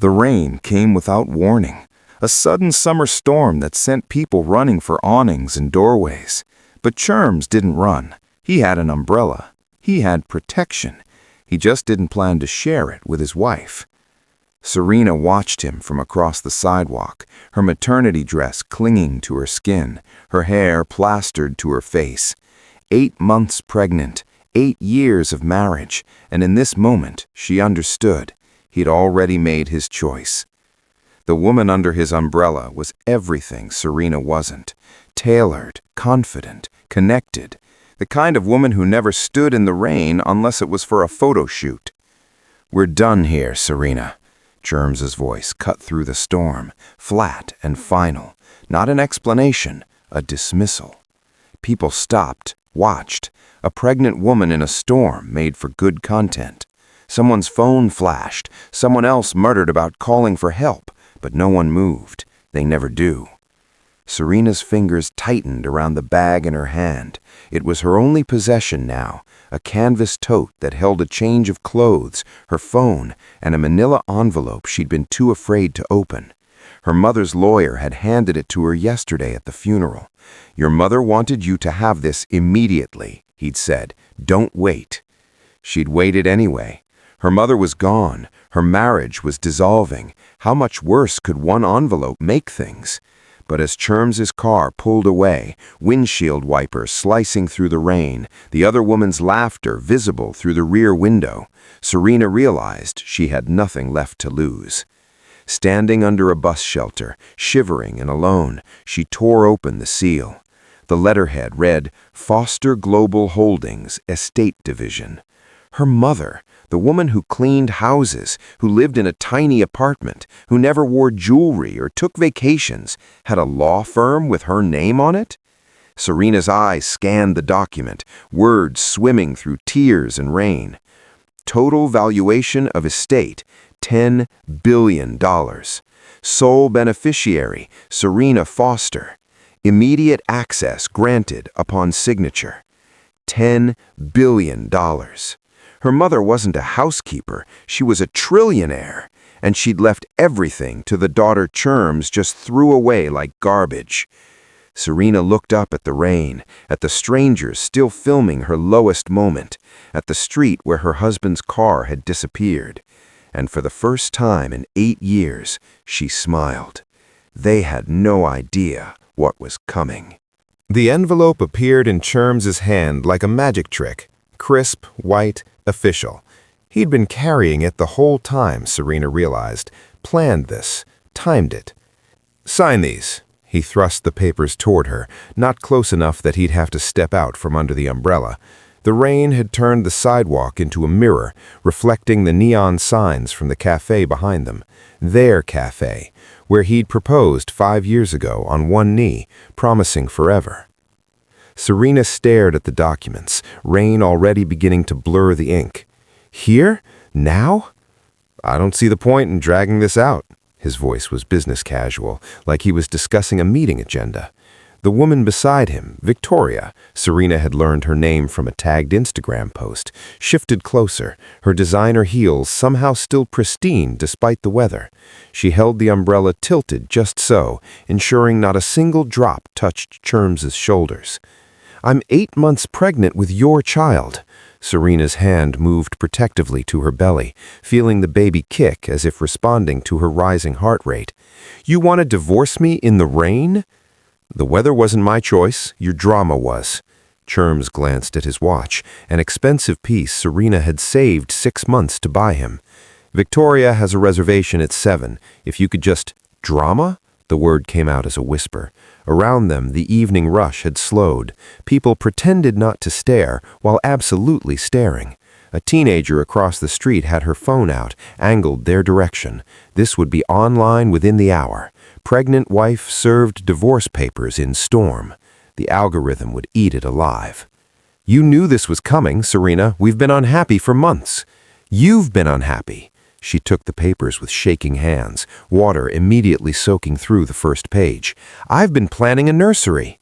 The rain came without warning, a sudden summer storm that sent people running for awnings and doorways. But Cherms didn't run. He had an umbrella. He had protection. He just didn't plan to share it with his wife. Serena watched him from across the sidewalk, her maternity dress clinging to her skin, her hair plastered to her face. 8 months pregnant, 8 years of marriage, and in this moment she understood. He'd already made his choice. The woman under his umbrella was everything Serena wasn't. Tailored, confident, connected. The kind of woman who never stood in the rain unless it was for a photo shoot. "We're done here, Serena." Cherms's voice cut through the storm, flat and final. Not an explanation, a dismissal. People stopped, watched. A pregnant woman in a storm made for good content. Someone's phone flashed. Someone else muttered about calling for help, but no one moved. They never do. Serena's fingers tightened around the bag in her hand. It was her only possession now, a canvas tote that held a change of clothes, her phone, and a manila envelope she'd been too afraid to open. Her mother's lawyer had handed it to her yesterday at the funeral. "Your mother wanted you to have this immediately," he'd said. "Don't wait." She'd waited anyway. Her mother was gone. Her marriage was dissolving. How much worse could one envelope make things? But as Cherms's car pulled away, windshield wipers slicing through the rain, the other woman's laughter visible through the rear window, Serena realized she had nothing left to lose. Standing under a bus shelter, shivering and alone, she tore open the seal. The letterhead read, "Foster Global Holdings, Estate Division." Her mother, the woman who cleaned houses, who lived in a tiny apartment, who never wore jewelry or took vacations, had a law firm with her name on it? Serena's eyes scanned the document, words swimming through tears and rain. Total valuation of estate, $10 billion. Sole beneficiary, Serena Foster. Immediate access granted upon signature. $10 billion. Her mother wasn't a housekeeper, she was a trillionaire, and she'd left everything to the daughter Cherms just threw away like garbage. Serena looked up at the rain, at the strangers still filming her lowest moment, at the street where her husband's car had disappeared. And for the first time in 8 years, she smiled. They had no idea what was coming. The envelope appeared in Cherms's hand like a magic trick, crisp, white, official. He'd been carrying it the whole time, Serena realized, planned this, timed it. "Sign these." He thrust the papers toward her, not close enough that he'd have to step out from under the umbrella. The rain had turned the sidewalk into a mirror, reflecting the neon signs from the cafe behind them. Their cafe, where he'd proposed 5 years ago on one knee, promising forever. Serena stared at the documents, rain already beginning to blur the ink. "Here? Now?" "I don't see the point in dragging this out." His voice was business casual, like he was discussing a meeting agenda. The woman beside him, Victoria, Serena had learned her name from a tagged Instagram post, shifted closer, her designer heels somehow still pristine despite the weather. She held the umbrella tilted just so, ensuring not a single drop touched Cherms's shoulders. "I'm 8 months pregnant with your child." Serena's hand moved protectively to her belly, feeling the baby kick as if responding to her rising heart rate. "You want to divorce me in the rain?" "The weather wasn't my choice, your drama was." Cherms glanced at his watch, an expensive piece Serena had saved 6 months to buy him. "Victoria has a reservation at 7. If you could just—" "Drama?" The word came out as a whisper. Around them, the evening rush had slowed. People pretended not to stare, while absolutely staring. A teenager across the street had her phone out, angled their direction. This would be online within the hour. Pregnant wife served divorce papers in storm. The algorithm would eat it alive. "You knew this was coming, Serena. We've been unhappy for months." "You've been unhappy." She took the papers with shaking hands, water immediately soaking through the first page. "I've been planning a nursery."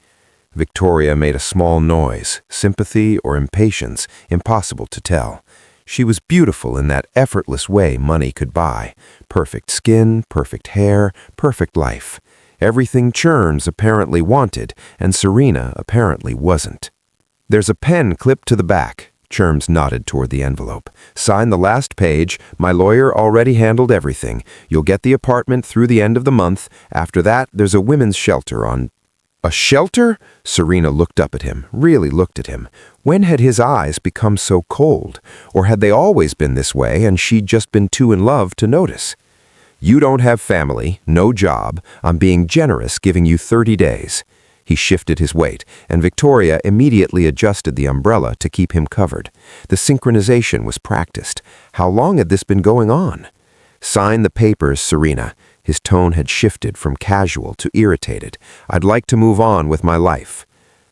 Victoria made a small noise, sympathy or impatience, impossible to tell. She was beautiful in that effortless way money could buy. Perfect skin, perfect hair, perfect life. Everything Cherms apparently wanted, and Serena apparently wasn't. "There's a pen clipped to the back." Cherms nodded toward the envelope. "Sign the last page. My lawyer already handled everything. You'll get the apartment through the end of the month. After that, there's a women's shelter on—" "A shelter?" Serena looked up at him, really looked at him. When had his eyes become so cold? Or had they always been this way and she'd just been too in love to notice? "You don't have family, no job. I'm being generous, giving you 30 days. He shifted his weight, and Victoria immediately adjusted the umbrella to keep him covered. The synchronization was practiced. How long had this been going on? "Sign the papers, Serena." His tone had shifted from casual to irritated. "I'd like to move on with my life."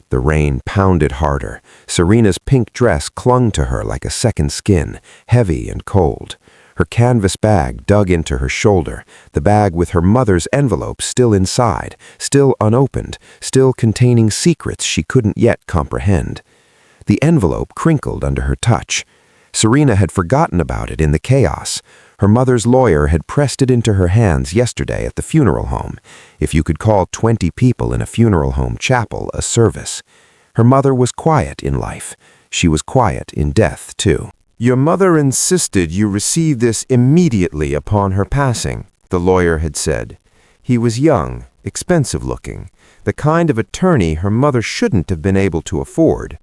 The rain pounded harder. Serena's pink dress clung to her like a second skin, heavy and cold. Her canvas bag dug into her shoulder, the bag with her mother's envelope still inside, still unopened, still containing secrets she couldn't yet comprehend. The envelope crinkled under her touch. Serena had forgotten about it in the chaos. Her mother's lawyer had pressed it into her hands yesterday at the funeral home, if you could call 20 people in a funeral home chapel a service. Her mother was quiet in life. She was quiet in death, too. "Your mother insisted you receive this immediately upon her passing," the lawyer had said. He was young, expensive-looking, the kind of attorney her mother shouldn't have been able to afford.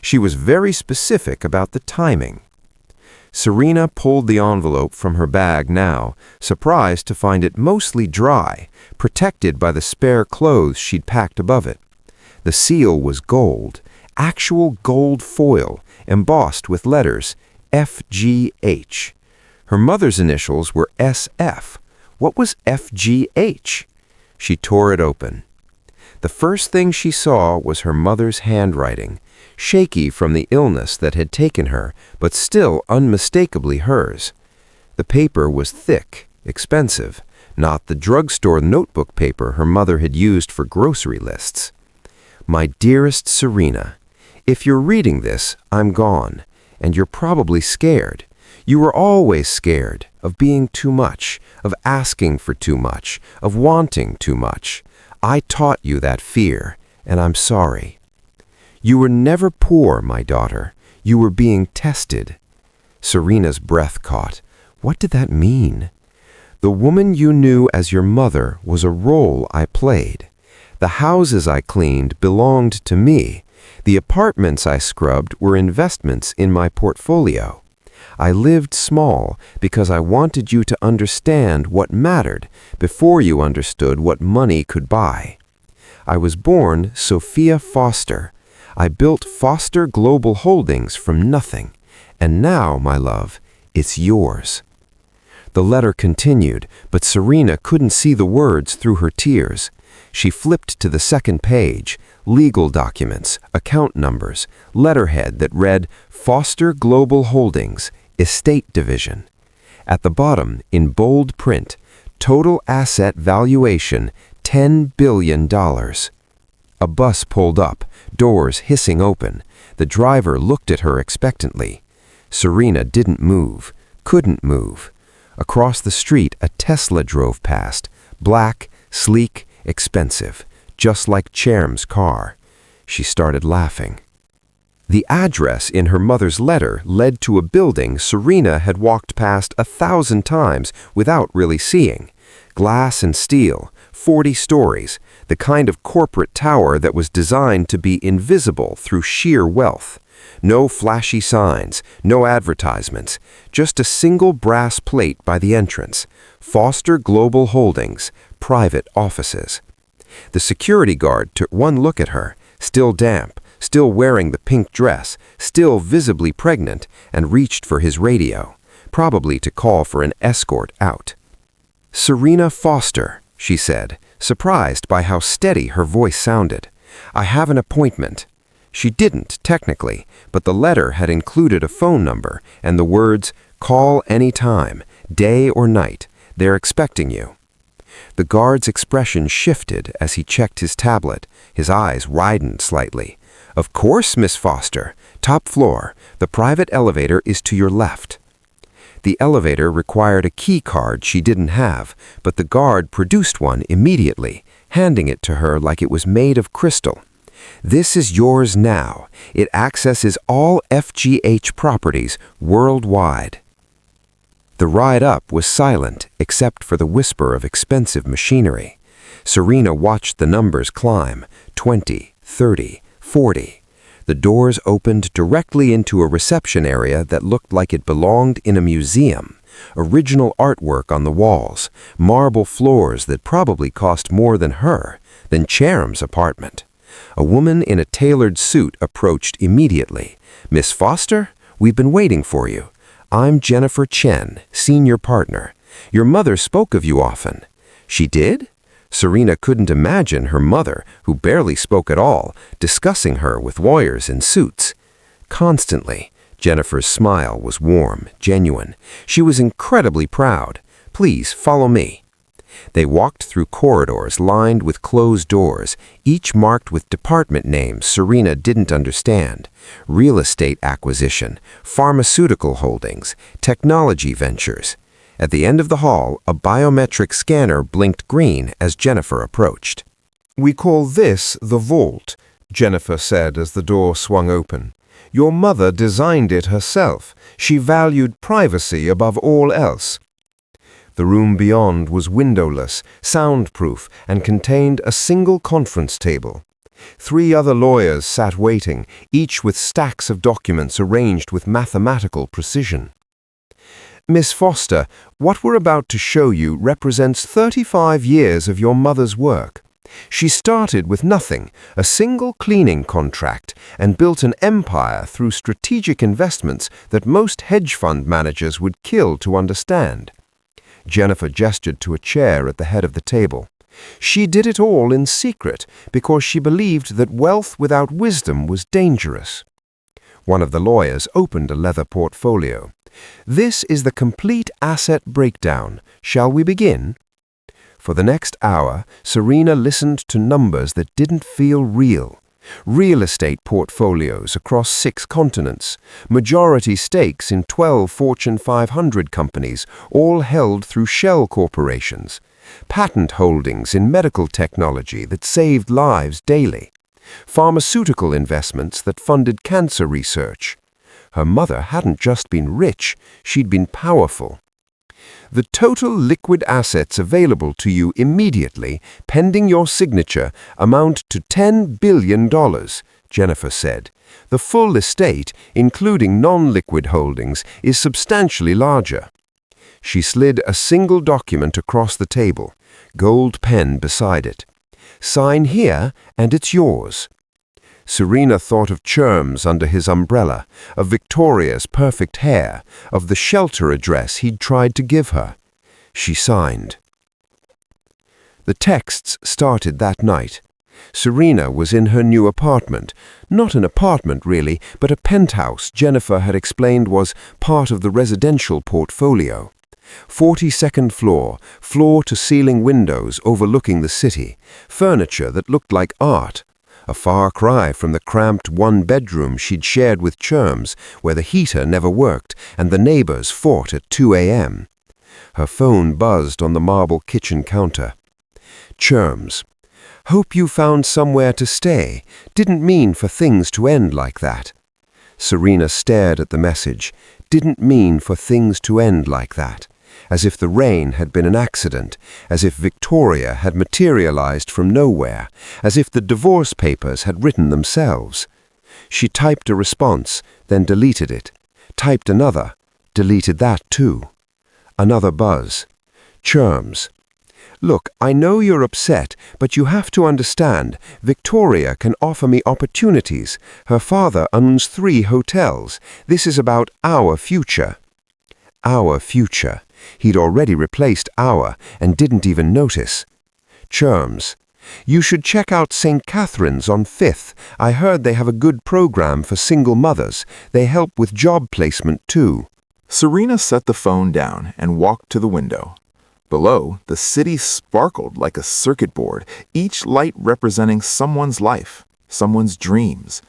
She was very specific about the timing. Serena pulled the envelope from her bag now, surprised to find it mostly dry, protected by the spare clothes she'd packed above it. The seal was gold, actual gold foil, embossed with letters FGH. Her mother's initials were SF. What was FGH? She tore it open. The first thing she saw was her mother's handwriting, shaky from the illness that had taken her, but still unmistakably hers. The paper was thick, expensive, not the drugstore notebook paper her mother had used for grocery lists. "My dearest Serena, if you're reading this, I'm gone. And you're probably scared. You were always scared of being too much, of asking for too much, of wanting too much. I taught you that fear, and I'm sorry. You were never poor, my daughter. You were being tested." Serena's breath caught. What did that mean? "The woman you knew as your mother was a role I played. The houses I cleaned belonged to me. The apartments I scrubbed were investments in my portfolio. I lived small because I wanted you to understand what mattered before you understood what money could buy. I was born Sophia Foster. I built Foster Global Holdings from nothing. And now, my love, it's yours." The letter continued, but Serena couldn't see the words through her tears. She flipped to the second page, legal documents, account numbers, letterhead that read Foster Global Holdings, Estate Division. At the bottom, in bold print, total asset valuation, $10 billion. A bus pulled up, doors hissing open. The driver looked at her expectantly. Serena didn't move, couldn't move. Across the street, a Tesla drove past, black, sleek, expensive, just like Cherms' car. She started laughing. The address in her mother's letter led to a building Serena had walked past 1,000 times without really seeing. Glass and steel, 40 stories, the kind of corporate tower that was designed to be invisible through sheer wealth. No flashy signs, no advertisements, just a single brass plate by the entrance. Foster Global Holdings, private offices. The security guard took one look at her, still damp, still wearing the pink dress, still visibly pregnant, and reached for his radio, probably to call for an escort out. "Serena Foster," she said, surprised by how steady her voice sounded. "I have an appointment." She didn't, technically, but the letter had included a phone number and the words, "Call any time, day or night. They're expecting you." The guard's expression shifted as he checked his tablet. His eyes widened slightly. "Of course, Miss Foster. Top floor. The private elevator is to your left." The elevator required a key card she didn't have, but the guard produced one immediately, handing it to her like it was made of crystal. "This is yours now. It accesses all FGH properties worldwide." The ride up was silent except for the whisper of expensive machinery. Serena watched the numbers climb, 20, 30, 40. The doors opened directly into a reception area that looked like it belonged in a museum. Original artwork on the walls, marble floors that probably cost more than Cherms' apartment. A woman in a tailored suit approached immediately. "Miss Foster, we've been waiting for you. I'm Jennifer Chen, senior partner. Your mother spoke of you often." "She did?" Serena couldn't imagine her mother, who barely spoke at all, discussing her with lawyers in suits. Constantly. Jennifer's smile was warm, genuine. She was incredibly proud. "Please, follow me." They walked through corridors lined with closed doors, each marked with department names Serena didn't understand. Real estate acquisition, pharmaceutical holdings, technology ventures. At the end of the hall, a biometric scanner blinked green as Jennifer approached. "We call this the vault," Jennifer said as the door swung open. "Your mother designed it herself. She valued privacy above all else." The room beyond was windowless, soundproof, and contained a single conference table. 3 other lawyers sat waiting, each with stacks of documents arranged with mathematical precision. "Miss Foster, what we're about to show you represents 35 years of your mother's work. She started with nothing, a single cleaning contract, and built an empire through strategic investments that most hedge fund managers would kill to understand." Jennifer gestured to a chair at the head of the table. "She did it all in secret because she believed that wealth without wisdom was dangerous." One of the lawyers opened a leather portfolio. "This is the complete asset breakdown. Shall we begin?" For the next hour, Serena listened to numbers that didn't feel real. Real estate portfolios across 6 continents, majority stakes in 12 Fortune 500 companies, all held through shell corporations, patent holdings in medical technology that saved lives daily, pharmaceutical investments that funded cancer research. Her mother hadn't just been rich, she'd been powerful. "The total liquid assets available to you immediately, pending your signature, amount to $10 billion, Jennifer said. "The full estate, including non-liquid holdings, is substantially larger." She slid a single document across the table, gold pen beside it. "Sign here, and it's yours." Serena thought of Cherms under his umbrella, of Victoria's perfect hair, of the shelter address he'd tried to give her. She signed. The texts started that night. Serena was in her new apartment. Not an apartment, really, but a penthouse Jennifer had explained was part of the residential portfolio. 42nd floor, floor-to-ceiling windows overlooking the city, furniture that looked like art. A far cry from the cramped one-bedroom she'd shared with Cherms, where the heater never worked and the neighbors fought at 2 a.m. Her phone buzzed on the marble kitchen counter. Cherms. "Hope you found somewhere to stay. Didn't mean for things to end like that." Serena stared at the message. Didn't mean for things to end like that. As if the rain had been an accident, as if Victoria had materialized from nowhere, as if the divorce papers had written themselves. She typed a response, then deleted it. Typed another, deleted that too. Another buzz. Cherms. "Look, I know you're upset, but you have to understand, Victoria can offer me opportunities. Her father owns 3 hotels. This is about our future." Our future. He'd already replaced our and didn't even notice. Cherms. "You should check out St. Catherine's on 5th. I heard they have a good program for single mothers. They help with job placement too." Serena set the phone down and walked to the window. Below, the city sparkled like a circuit board, each light representing someone's life, someone's dreams.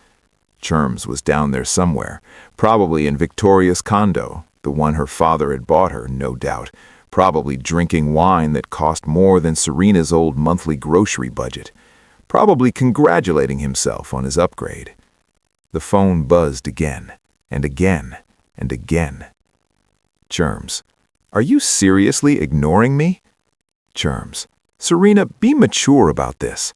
Cherms was down there somewhere, probably in Victoria's condo, the one her father had bought her, no doubt, probably drinking wine that cost more than Serena's old monthly grocery budget, probably congratulating himself on his upgrade. The phone buzzed again, and again, and again. Cherms, are you seriously ignoring me? Cherms, Serena, be mature about this.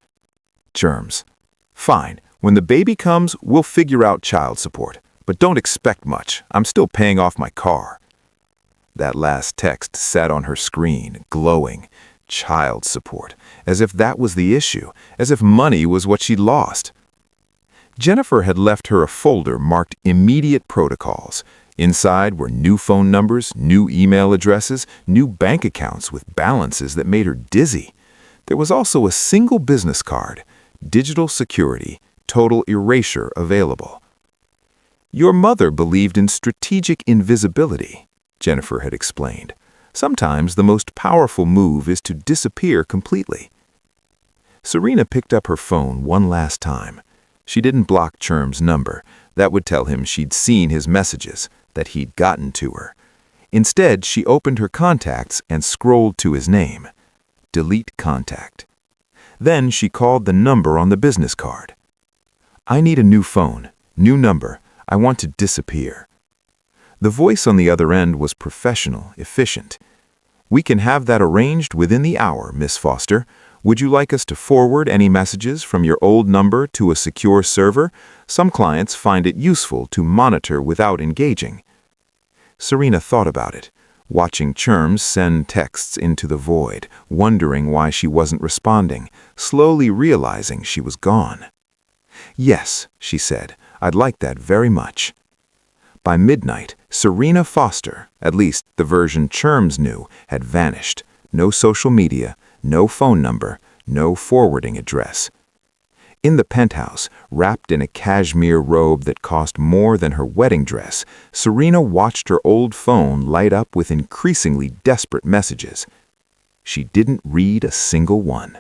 Cherms, fine. When the baby comes, we'll figure out child support. But don't expect much. I'm still paying off my car. That last text sat on her screen, glowing. Child support. As if that was the issue. As if money was what she'd lost. Jennifer had left her a folder marked Immediate Protocols. Inside were new phone numbers, new email addresses, new bank accounts with balances that made her dizzy. There was also a single business card. Digital security. Total erasure available. Your mother believed in strategic invisibility, Jennifer had explained. Sometimes the most powerful move is to disappear completely. Serena picked up her phone one last time. She didn't block Cherms' number. That would tell him she'd seen his messages, that he'd gotten to her. Instead, she opened her contacts and scrolled to his name. Delete contact. Then she called the number on the business card. I need a new phone, new number. I want to disappear. The voice on the other end was professional, efficient. We can have that arranged within the hour, Miss Foster. Would you like us to forward any messages from your old number to a secure server? Some clients find it useful to monitor without engaging. Serena thought about it, watching Cherms send texts into the void, wondering why she wasn't responding, slowly realizing she was gone. Yes, she said, I'd like that very much. By midnight, Serena Foster, at least the version Cherms knew, had vanished. No social media, no phone number, no forwarding address. In the penthouse, wrapped in a cashmere robe that cost more than her wedding dress, Serena watched her old phone light up with increasingly desperate messages. She didn't read a single one.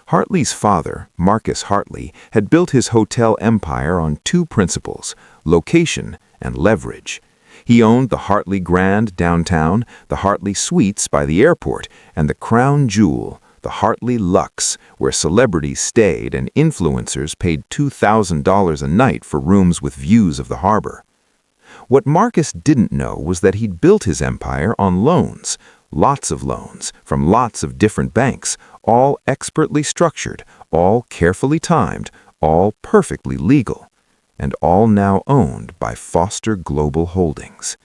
Hartley's father, Marcus Hartley, had built his hotel empire on two principles, location and leverage. He owned the Hartley Grand downtown, the Hartley Suites by the airport, and the crown jewel, the Hartley Luxe, where celebrities stayed and influencers paid $2,000 a night for rooms with views of the harbor. What Marcus didn't know was that he'd built his empire on loans, lots of loans, from lots of different banks, all expertly structured, all carefully timed, all perfectly legal, and all now owned by Foster Global Holdings.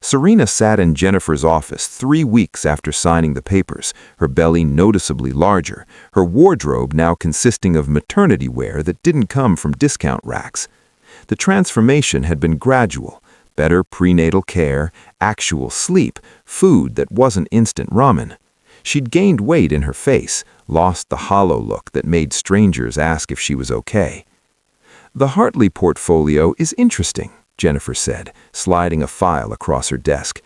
Serena sat in Jennifer's office 3 weeks after signing the papers, her belly noticeably larger, her wardrobe now consisting of maternity wear that didn't come from discount racks. The transformation had been gradual, better prenatal care, actual sleep, food that wasn't instant ramen. She'd gained weight in her face, lost the hollow look that made strangers ask if she was okay. The Hartley portfolio is interesting, Jennifer said, sliding a file across her desk.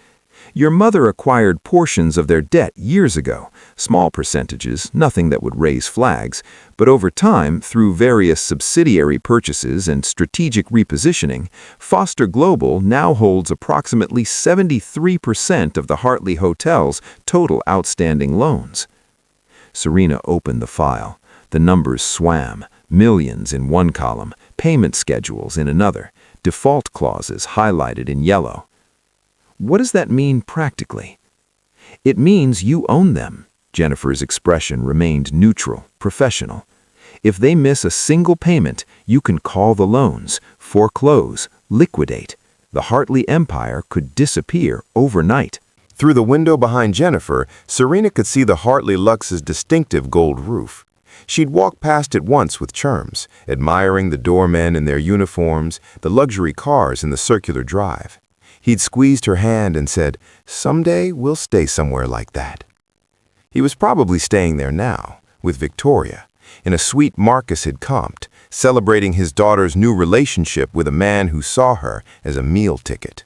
Your mother acquired portions of their debt years ago, small percentages, nothing that would raise flags, but over time, through various subsidiary purchases and strategic repositioning, Foster Global now holds approximately 73% of the Hartley Hotel's total outstanding loans. Serena opened the file. The numbers swam, millions in one column, payment schedules in another, default clauses highlighted in yellow. What does that mean practically? It means you own them. Jennifer's expression remained neutral, professional. If they miss a single payment, you can call the loans, foreclose, liquidate. The Hartley empire could disappear overnight. Through the window behind Jennifer, Serena could see the Hartley Luxe's distinctive gold roof. She'd walked past it once with Cherms, admiring the doormen in their uniforms, the luxury cars in the circular drive. He'd squeezed her hand and said, "Someday we'll stay somewhere like that." He was probably staying there now, with Victoria, in a suite Marcus had comped, celebrating his daughter's new relationship with a man who saw her as a meal ticket.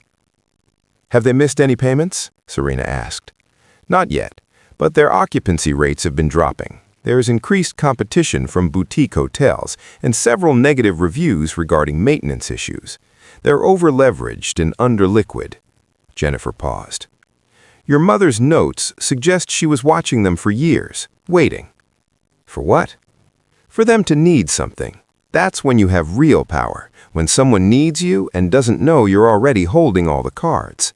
"Have they missed any payments?" Serena asked. "Not yet, but their occupancy rates have been dropping. There is increased competition from boutique hotels and several negative reviews regarding maintenance issues. They're over-leveraged and under-liquid. Jennifer paused. Your mother's notes suggest she was watching them for years, waiting. For what? For them to need something. That's when you have real power, when someone needs you and doesn't know you're already holding all the cards.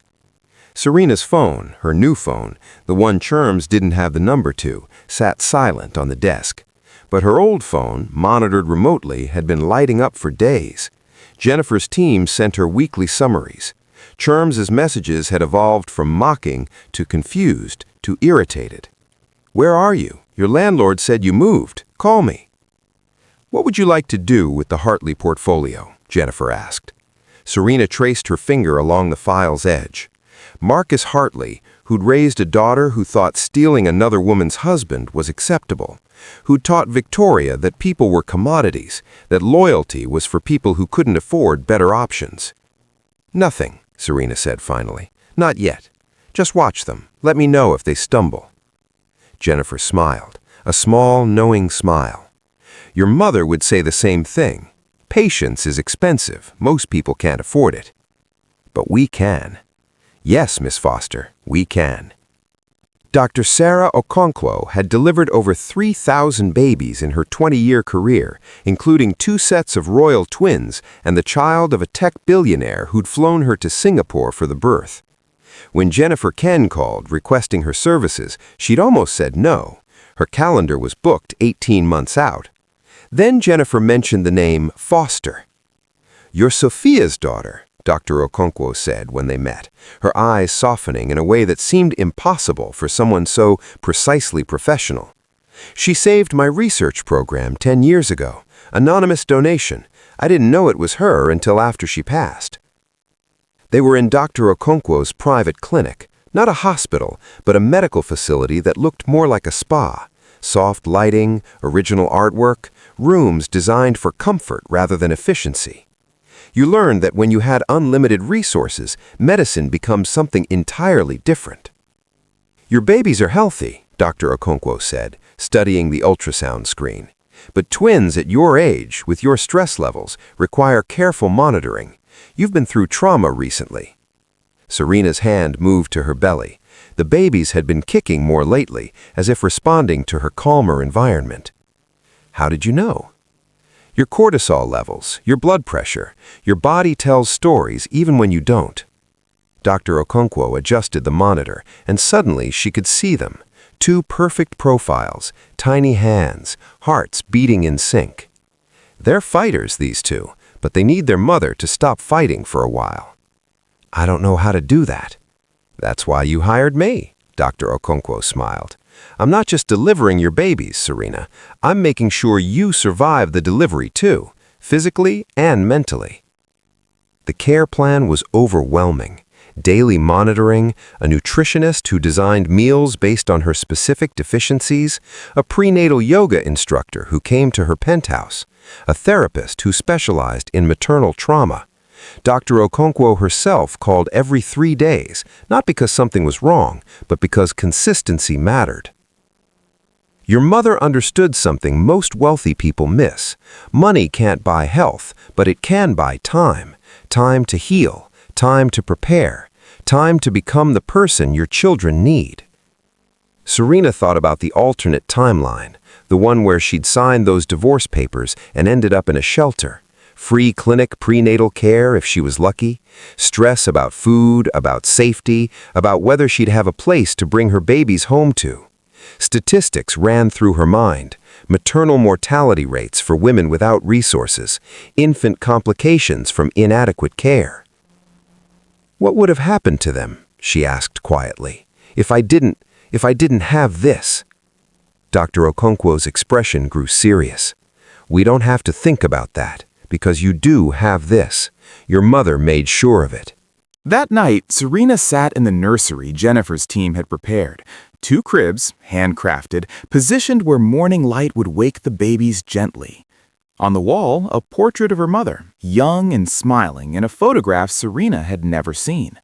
Serena's phone, her new phone, the one Cherms didn't have the number to, sat silent on the desk. But her old phone, monitored remotely, had been lighting up for days. Jennifer's team sent her weekly summaries. Cherms's messages had evolved from mocking to confused to irritated. Where are you? Your landlord said you moved. Call me. What would you like to do with the Hartley portfolio? Jennifer asked. Serena traced her finger along the file's edge. Marcus Hartley, who'd raised a daughter who thought stealing another woman's husband was acceptable, who'd taught Victoria that people were commodities, that loyalty was for people who couldn't afford better options. Nothing, Serena said finally. Not yet. Just watch them. Let me know if they stumble. Jennifer smiled, a small, knowing smile. Your mother would say the same thing. Patience is expensive. Most people can't afford it. But we can. Yes, Miss Foster, we can. Dr. Sarah Okonkwo had delivered over 3,000 babies in her 20-year career, including 2 sets of royal twins and the child of a tech billionaire who'd flown her to Singapore for the birth. When Jennifer Ken called, requesting her services, she'd almost said no. Her calendar was booked 18 months out. Then Jennifer mentioned the name Foster. You're Sophia's daughter, Dr. Okonkwo said when they met, her eyes softening in a way that seemed impossible for someone so precisely professional. She saved my research program 10 years ago. Anonymous donation. I didn't know it was her until after she passed. They were in Dr. Okonkwo's private clinic, not a hospital, but a medical facility that looked more like a spa. Soft lighting, original artwork, rooms designed for comfort rather than efficiency. You learned that when you had unlimited resources, medicine becomes something entirely different. Your babies are healthy, Dr. Okonkwo said, studying the ultrasound screen. But twins at your age, with your stress levels, require careful monitoring. You've been through trauma recently. Serena's hand moved to her belly. The babies had been kicking more lately, as if responding to her calmer environment. How did you know? Your cortisol levels, your blood pressure, your body tells stories even when you don't. Dr. Okonkwo adjusted the monitor, and suddenly she could see them. 2 perfect profiles, tiny hands, hearts beating in sync. They're fighters, these 2, but they need their mother to stop fighting for a while. I don't know how to do that. That's why you hired me, Dr. Okonkwo smiled. I'm not just delivering your babies, Serena. I'm making sure you survive the delivery too, physically and mentally. The care plan was overwhelming. Daily monitoring, a nutritionist who designed meals based on her specific deficiencies, a prenatal yoga instructor who came to her penthouse, a therapist who specialized in maternal trauma. Dr. Okonkwo herself called every 3 days, not because something was wrong, but because consistency mattered. Your mother understood something most wealthy people miss. Money can't buy health, but it can buy time. Time to heal, time to prepare, time to become the person your children need. Serena thought about the alternate timeline, the one where she'd signed those divorce papers and ended up in a shelter. Free clinic prenatal care if she was lucky, stress about food, about safety, about whether she'd have a place to bring her babies home to. Statistics ran through her mind, maternal mortality rates for women without resources, infant complications from inadequate care. What would have happened to them, she asked quietly, if I didn't have this? Dr. Okonkwo's expression grew serious. We don't have to think about that. Because you do have this. Your mother made sure of it. That night, Serena sat in the nursery Jennifer's team had prepared. 2 cribs, handcrafted, positioned where morning light would wake the babies gently. On the wall, a portrait of her mother, young and smiling, in a photograph Serena had never seen.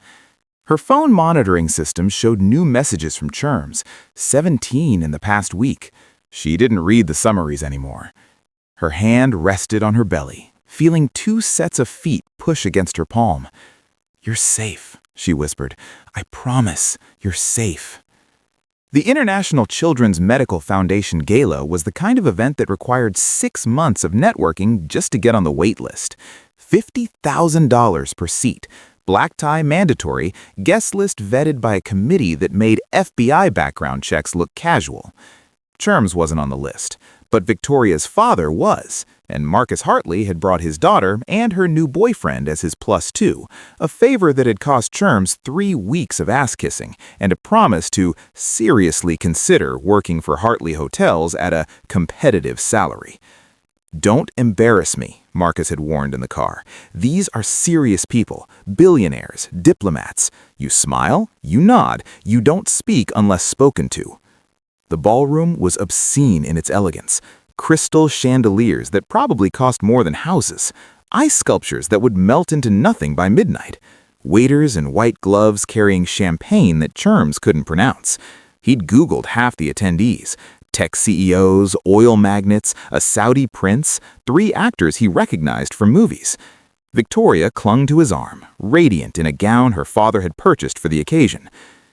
Her phone monitoring system showed new messages from Cherms, 17 in the past week. She didn't read the summaries anymore. Her hand rested on her belly, feeling two sets of feet push against her palm. "You're safe," she whispered. "I promise, you're safe." The International Children's Medical Foundation Gala was the kind of event that required 6 months of networking just to get on the wait list. $50,000 per seat, black tie mandatory, guest list vetted by a committee that made FBI background checks look casual. Cherms wasn't on the list, but Victoria's father was, and Marcus Hartley had brought his daughter and her new boyfriend as his +2, a favor that had cost Cherms 3 weeks of ass-kissing and a promise to seriously consider working for Hartley Hotels at a competitive salary. "Don't embarrass me," Marcus had warned in the car. "These are serious people, billionaires, diplomats. You smile, you nod, you don't speak unless spoken to." The ballroom was obscene in its elegance. Crystal chandeliers that probably cost more than houses. Ice sculptures that would melt into nothing by midnight. Waiters in white gloves carrying champagne that Cherms couldn't pronounce. He'd Googled half the attendees. Tech CEOs, oil magnates, a Saudi prince, 3 actors he recognized from movies. Victoria clung to his arm, radiant in a gown her father had purchased for the occasion.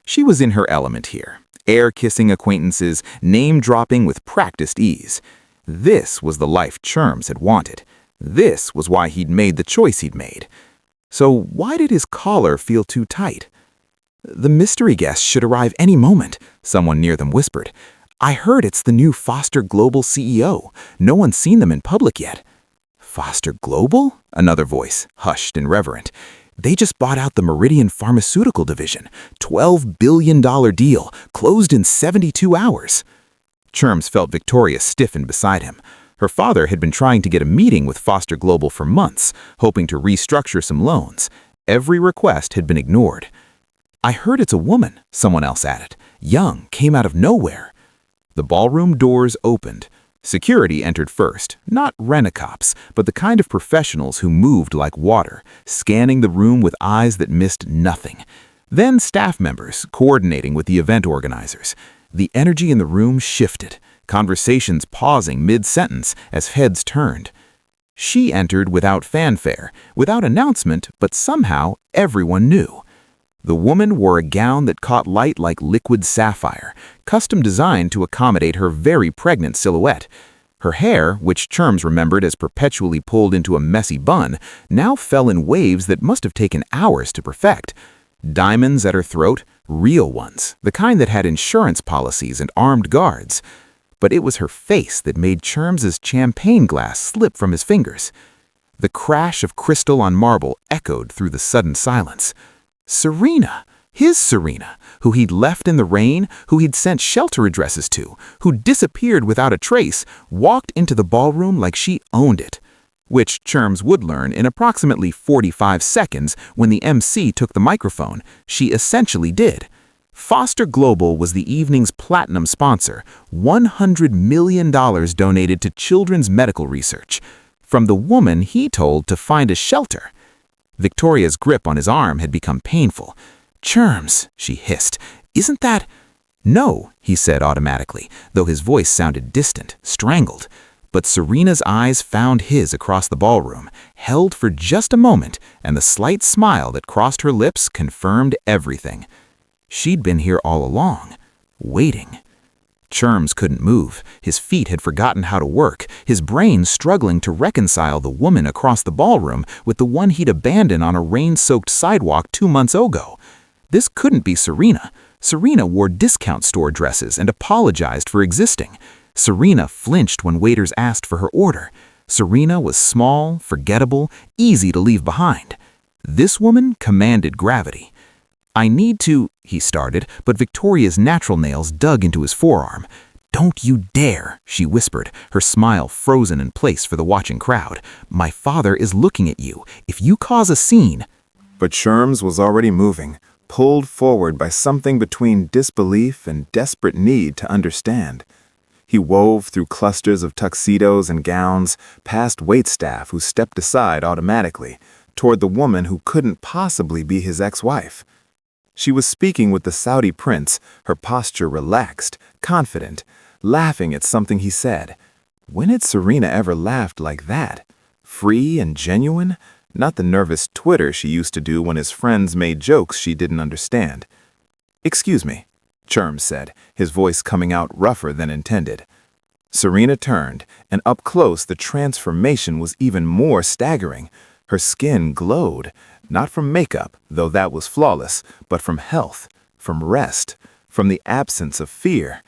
She was in her element here. Air-kissing acquaintances, name-dropping with practiced ease. This was the life Cherms had wanted. This was why he'd made the choice he'd made. So why did his collar feel too tight? "The mystery guest should arrive any moment," someone near them whispered. "I heard it's the new Foster Global CEO. No one's seen them in public yet." "Foster Global?" Another voice, hushed and reverent. "They just bought out the Meridian Pharmaceutical Division. $12 billion deal, closed in 72 hours. Cherms felt Victoria stiffen beside him. Her father had been trying to get a meeting with Foster Global for months, hoping to restructure some loans. Every request had been ignored. "I heard it's a woman," someone else added. "Young, came out of nowhere." The ballroom doors opened. Security entered first, not rent-a-cops, but the kind of professionals who moved like water, scanning the room with eyes that missed nothing. Then staff members, coordinating with the event organizers. The energy in the room shifted, conversations pausing mid-sentence as heads turned. She entered without fanfare, without announcement, but somehow everyone knew. The woman wore a gown that caught light like liquid sapphire, custom designed to accommodate her very pregnant silhouette. Her hair, which Cherms remembered as perpetually pulled into a messy bun, now fell in waves that must have taken hours to perfect. Diamonds at her throat, real ones, the kind that had insurance policies and armed guards. But it was her face that made Cherms's champagne glass slip from his fingers. The crash of crystal on marble echoed through the sudden silence. Serena, his Serena, who he'd left in the rain, who he'd sent shelter addresses to, who disappeared without a trace, walked into the ballroom like she owned it. Which Cherms would learn in approximately 45 seconds when the MC took the microphone. She essentially did. Foster Global was the evening's platinum sponsor, $100 million donated to children's medical research. From the woman he told to find a shelter. Victoria's grip on his arm had become painful. "Cherms," she hissed, "isn't that—" "No," he said automatically, though his voice sounded distant, strangled. But Serena's eyes found his across the ballroom, held for just a moment, and the slight smile that crossed her lips confirmed everything. She'd been here all along, waiting. Cherms couldn't move. His feet had forgotten how to work, his brain struggling to reconcile the woman across the ballroom with the one he'd abandoned on a rain-soaked sidewalk 2 months ago. This couldn't be Serena. Serena wore discount store dresses and apologized for existing. Serena flinched when waiters asked for her order. Serena was small, forgettable, easy to leave behind. This woman commanded gravity. "I need to," he started, but Victoria's natural nails dug into his forearm. "Don't you dare," she whispered, her smile frozen in place for the watching crowd. "My father is looking at you. If you cause a scene—" But Cherms was already moving, pulled forward by something between disbelief and desperate need to understand. He wove through clusters of tuxedos and gowns, past waitstaff who stepped aside automatically, toward the woman who couldn't possibly be his ex-wife. She was speaking with the Saudi prince, her posture relaxed, confident, laughing at something he said. When had Serena ever laughed like that? Free and genuine? Not the nervous twitter she used to do when his friends made jokes she didn't understand. "Excuse me," Cherms said, his voice coming out rougher than intended. Serena turned, and up close the transformation was even more staggering. Her skin glowed, not from makeup, though that was flawless, but from health, from rest, from the absence of fear.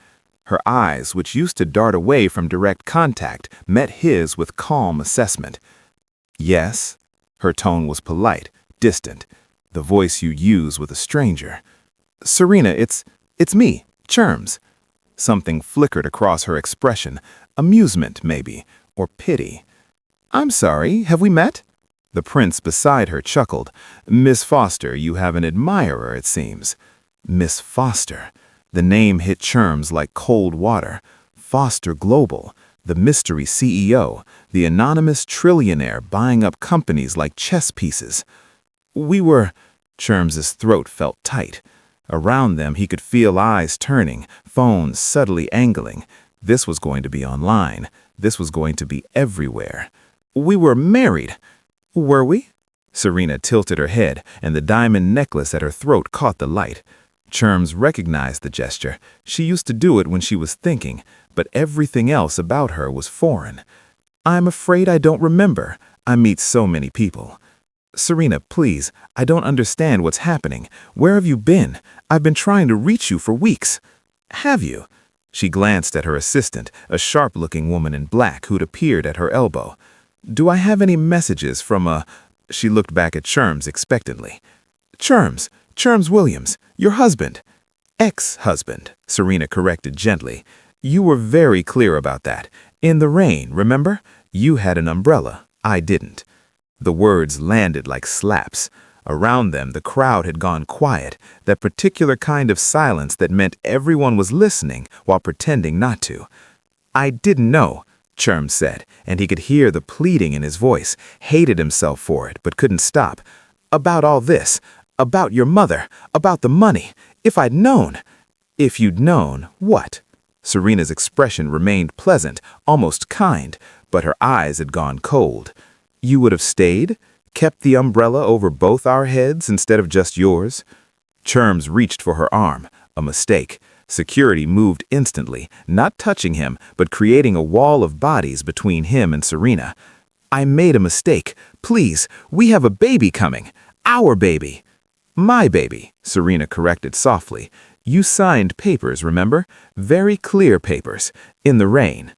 Her eyes, which used to dart away from direct contact, met his with calm assessment. "Yes?" Her tone was polite, distant, the voice you use with a stranger. "Serena, it's me, Cherms." Something flickered across her expression, amusement maybe, or pity. "I'm sorry, have we met?" The prince beside her chuckled. "Miss Foster, you have an admirer, it seems." Miss Foster. The name hit Cherms like cold water. Foster Global, the mystery CEO, the anonymous trillionaire buying up companies like chess pieces. Cherms's throat felt tight. Around them he could feel eyes turning, phones subtly angling. This was going to be online. This was going to be everywhere. "We were married." "Were we?" Serena tilted her head, and the diamond necklace at her throat caught the light. Cherms recognized the gesture. She used to do it when she was thinking, but everything else about her was foreign. "I'm afraid I don't remember. I meet so many people." "Serena, please, I don't understand what's happening. Where have you been? I've been trying to reach you for weeks." "Have you?" She glanced at her assistant, a sharp-looking woman in black who'd appeared at her elbow. "Do I have any messages from?" She looked back at Cherms expectantly. "Cherms Williams, your husband." "Ex-husband," Serena corrected gently. "You were very clear about that. In the rain, remember? You had an umbrella. I didn't." The words landed like slaps. Around them, the crowd had gone quiet, that particular kind of silence that meant everyone was listening while pretending not to. "I didn't know," Cherms said, and he could hear the pleading in his voice, hated himself for it, but couldn't stop. "About all this, about your mother, about the money. If I'd known." "If you'd known what?" Serena's expression remained pleasant, almost kind, but her eyes had gone cold. "You would have stayed? Kept the umbrella over both our heads instead of just yours?" Cherms reached for her arm. A mistake. Security moved instantly, not touching him, but creating a wall of bodies between him and Serena. "I made a mistake. Please, we have a baby coming. Our baby." "My baby," Serena corrected softly. "You signed papers, remember? Very clear papers. In the rain."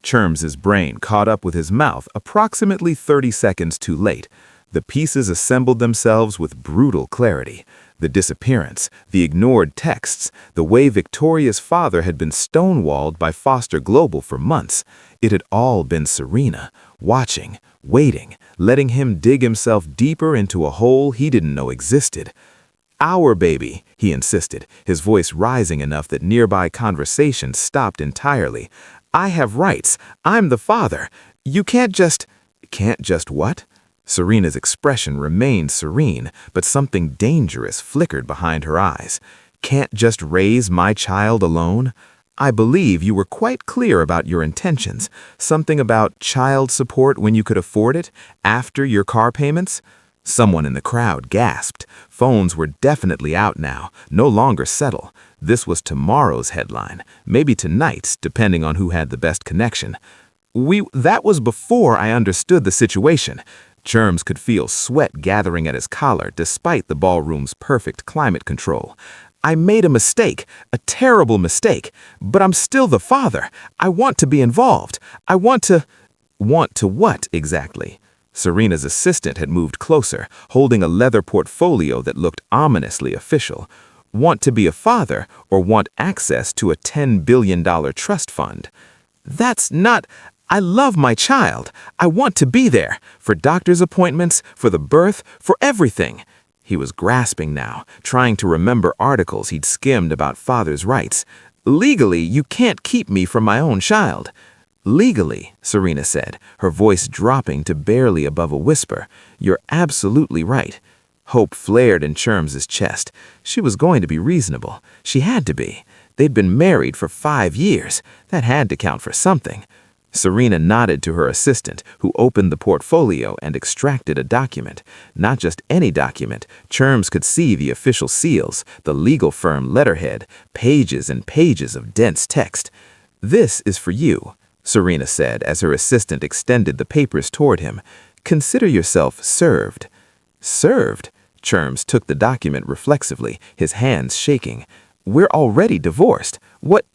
Cherms's brain caught up with his mouth approximately 30 seconds too late. The pieces assembled themselves with brutal clarity. The disappearance, the ignored texts, the way Victoria's father had been stonewalled by Foster Global for months. It had all been Serena, watching, waiting, letting him dig himself deeper into a hole he didn't know existed. "Our baby," he insisted, his voice rising enough that nearby conversation stopped entirely. "I have rights. I'm the father. You can't just—" "Can't just what?" Serena's expression remained serene, but something dangerous flickered behind her eyes. "Can't just raise my child alone? I believe you were quite clear about your intentions. Something about child support when you could afford it, after your car payments?" Someone in the crowd gasped. Phones were definitely out now, no longer settle. This was tomorrow's headline, maybe tonight's, depending on who had the best connection. That was before I understood the situation." Cherms could feel sweat gathering at his collar despite the ballroom's perfect climate control. "I made a mistake, a terrible mistake, but I'm still the father. I want to be involved. I want to—" "Want to what, exactly?" Serena's assistant had moved closer, holding a leather portfolio that looked ominously official. "Want to be a father or want access to a $10 billion trust fund?" "That's not— I love my child. I want to be there, for doctor's appointments, for the birth, for everything." He was grasping now, trying to remember articles he'd skimmed about father's rights. "Legally, you can't keep me from my own child." "Legally," Serena said, her voice dropping to barely above a whisper, "you're absolutely right." Hope flared in Cherms's chest. She was going to be reasonable. She had to be. They'd been married for 5 years. That had to count for something. Serena nodded to her assistant, who opened the portfolio and extracted a document. Not just any document. Cherms could see the official seals, the legal firm letterhead, pages and pages of dense text. "This is for you," Serena said as her assistant extended the papers toward him. "Consider yourself served." "Served?" Cherms took the document reflexively, his hands shaking. "We're already divorced. What?"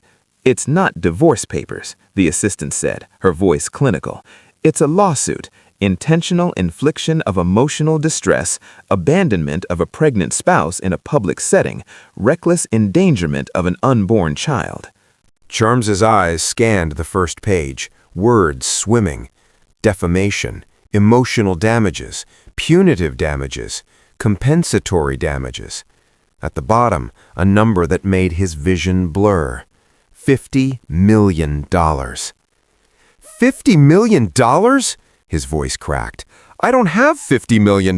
"It's not divorce papers," the assistant said, her voice clinical. "It's a lawsuit. Intentional infliction of emotional distress, abandonment of a pregnant spouse in a public setting, reckless endangerment of an unborn child." Cherms's eyes scanned the first page, words swimming. Defamation, emotional damages, punitive damages, compensatory damages. At the bottom, a number that made his vision blur. $50 million. $50 million? His voice cracked. "I don't have $50 million.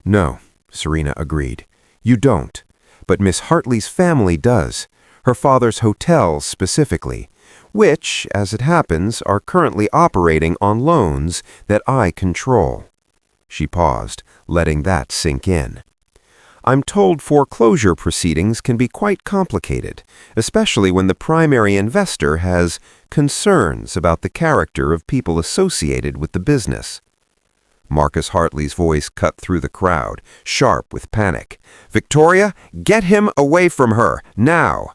"No," Serena agreed. "You don't. But Miss Hartley's family does. Her father's hotels specifically, which, as it happens, are currently operating on loans that I control." She paused, letting that sink in. "I'm told foreclosure proceedings can be quite complicated, especially when the primary investor has concerns about the character of people associated with the business." Marcus Hartley's voice cut through the crowd, sharp with panic. "Victoria, get him away from her, now!"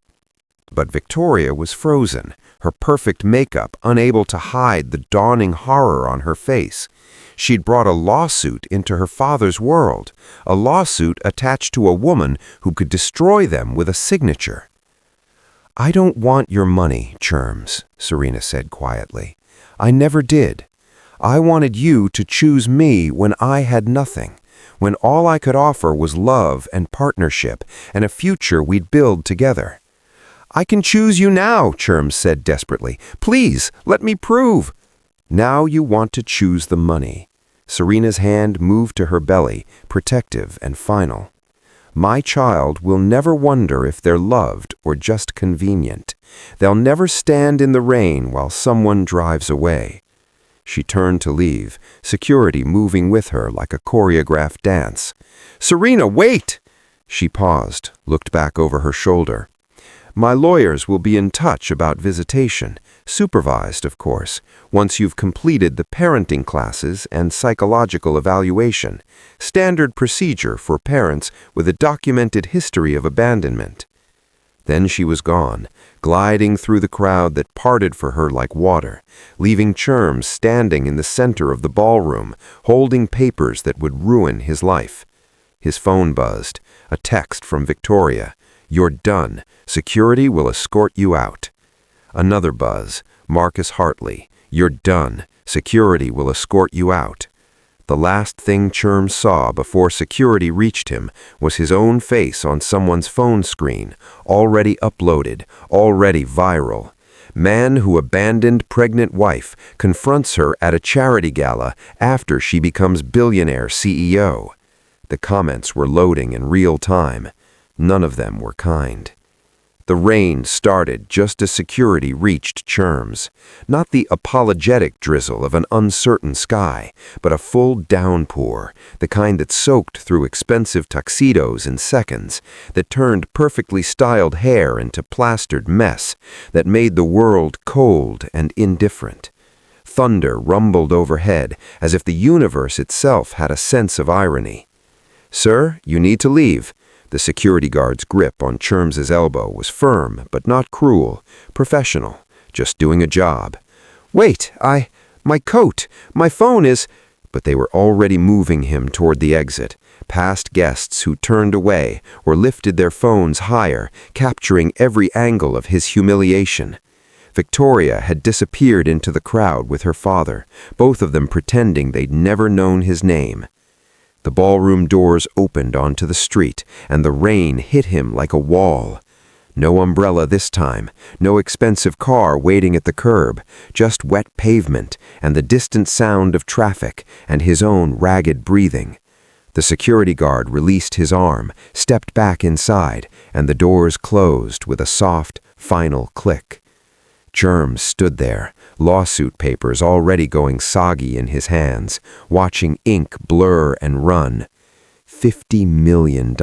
But Victoria was frozen, her perfect makeup unable to hide the dawning horror on her face. She'd brought a lawsuit into her father's world, a lawsuit attached to a woman who could destroy them with a signature. "I don't want your money, Cherms," Serena said quietly. "I never did. I wanted you to choose me when I had nothing, when all I could offer was love and partnership and a future we'd build together." "I can choose you now," Cherms said desperately. "Please, let me prove." "Now you want to choose the money." Serena's hand moved to her belly, protective and final. "My child will never wonder if they're loved or just convenient. They'll never stand in the rain while someone drives away." She turned to leave, security moving with her like a choreographed dance. "Serena, wait!" She paused, looked back over her shoulder. "My lawyers will be in touch about visitation, supervised, of course, once you've completed the parenting classes and psychological evaluation, standard procedure for parents with a documented history of abandonment." Then she was gone, gliding through the crowd that parted for her like water, leaving Cherms standing in the center of the ballroom, holding papers that would ruin his life. His phone buzzed, a text from Victoria. "You're done. Security will escort you out." Another buzz. Marcus Hartley. "You're done. Security will escort you out." The last thing Cherms saw before security reached him was his own face on someone's phone screen, already uploaded, already viral. Man who abandoned pregnant wife confronts her at a charity gala after she becomes billionaire CEO. The comments were loading in real time. None of them were kind. The rain started just as security reached Cherms. Not the apologetic drizzle of an uncertain sky, but a full downpour, the kind that soaked through expensive tuxedos in seconds, that turned perfectly styled hair into plastered mess, that made the world cold and indifferent. Thunder rumbled overhead as if the universe itself had a sense of irony. "Sir, you need to leave." The security guard's grip on Cherms's elbow was firm, but not cruel, professional, just doing a job. "Wait, my coat, my phone is—" But they were already moving him toward the exit, past guests who turned away or lifted their phones higher, capturing every angle of his humiliation. Victoria had disappeared into the crowd with her father, both of them pretending they'd never known his name. The ballroom doors opened onto the street, and the rain hit him like a wall. No umbrella this time, no expensive car waiting at the curb, just wet pavement and the distant sound of traffic and his own ragged breathing. The security guard released his arm, stepped back inside, and the doors closed with a soft, final click. Cherms stood there, lawsuit papers already going soggy in his hands, watching ink blur and run. $50 million.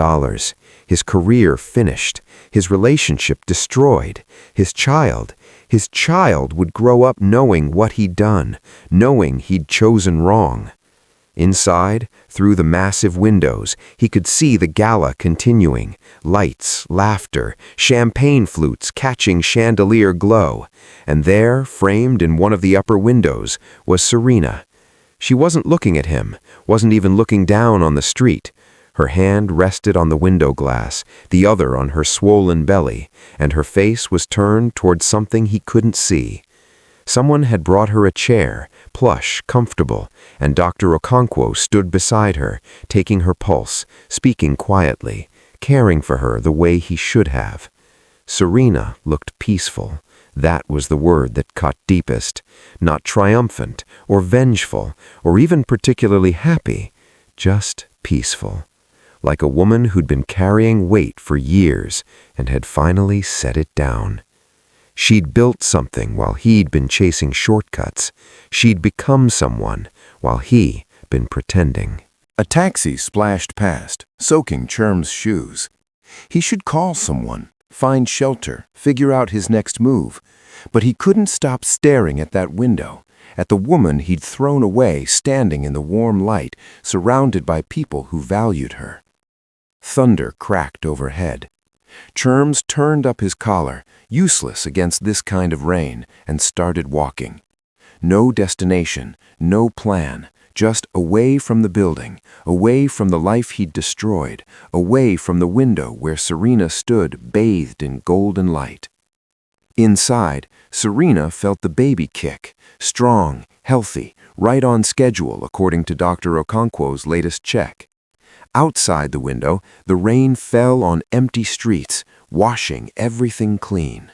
His career finished. His relationship destroyed. His child would grow up knowing what he'd done, knowing he'd chosen wrong. Inside, through the massive windows, he could see the gala continuing. Lights, laughter, champagne flutes catching chandelier glow. And there, framed in one of the upper windows, was Serena. She wasn't looking at him, wasn't even looking down on the street. Her hand rested on the window glass, the other on her swollen belly, and her face was turned toward something he couldn't see. Someone had brought her a chair, plush, comfortable, and Dr. Okonkwo stood beside her, taking her pulse, speaking quietly, caring for her the way he should have. Serena looked peaceful. That was the word that cut deepest. Not triumphant, or vengeful, or even particularly happy. Just peaceful. Like a woman who'd been carrying weight for years and had finally set it down. She'd built something while he'd been chasing shortcuts. She'd become someone while he'd been pretending. A taxi splashed past, soaking Cherms' shoes. He should call someone, find shelter, figure out his next move. But he couldn't stop staring at that window, at the woman he'd thrown away standing in the warm light, surrounded by people who valued her. Thunder cracked overhead. Cherms turned up his collar, useless against this kind of rain, and started walking. No destination, no plan, just away from the building, away from the life he'd destroyed, away from the window where Serena stood bathed in golden light. Inside, Serena felt the baby kick, strong, healthy, right on schedule according to Dr. Okonkwo's latest check. Outside the window, the rain fell on empty streets, washing everything clean.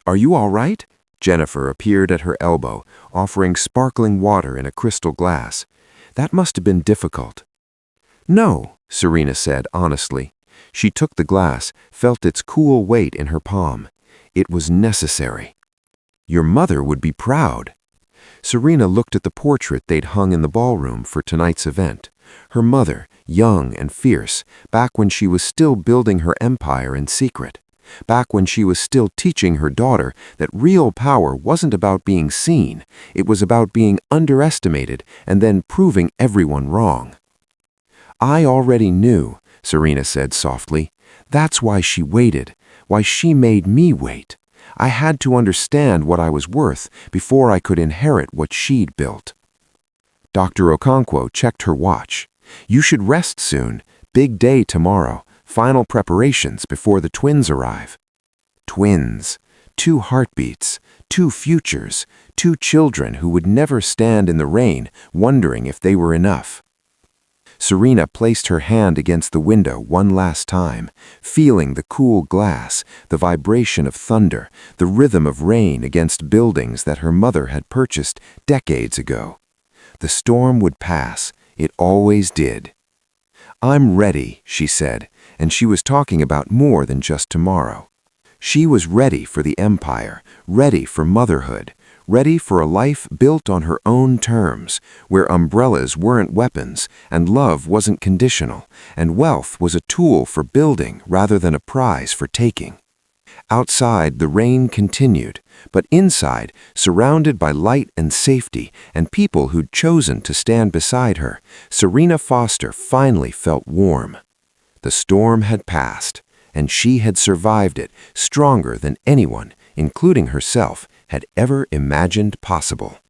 "Are you all right?" Jennifer appeared at her elbow, offering sparkling water in a crystal glass. That must have been difficult. "No," Serena said honestly. She took the glass, felt its cool weight in her palm. It was necessary. "Your mother would be proud." Serena looked at the portrait they'd hung in the ballroom for tonight's event. Her mother, young and fierce, back when she was still building her empire in secret. Back when she was still teaching her daughter that real power wasn't about being seen, it was about being underestimated and then proving everyone wrong. "I already knew," Serena said softly. "That's why she waited, why she made me wait. I had to understand what I was worth before I could inherit what she'd built." Dr. Okonkwo checked her watch. "You should rest soon. Big day tomorrow. Final preparations before the twins arrive." Twins. 2 heartbeats. 2 futures. 2 children who would never stand in the rain, wondering if they were enough. Serena placed her hand against the window one last time, feeling the cool glass, the vibration of thunder, the rhythm of rain against buildings that her mother had purchased decades ago. The storm would pass. It always did. "I'm ready," she said, and she was talking about more than just tomorrow. She was ready for the empire, ready for motherhood, ready for a life built on her own terms, where umbrellas weren't weapons, and love wasn't conditional, and wealth was a tool for building rather than a prize for taking. Outside, the rain continued, but inside, surrounded by light and safety and people who'd chosen to stand beside her, Serena Foster finally felt warm. The storm had passed, and she had survived it stronger than anyone, including herself, had ever imagined possible.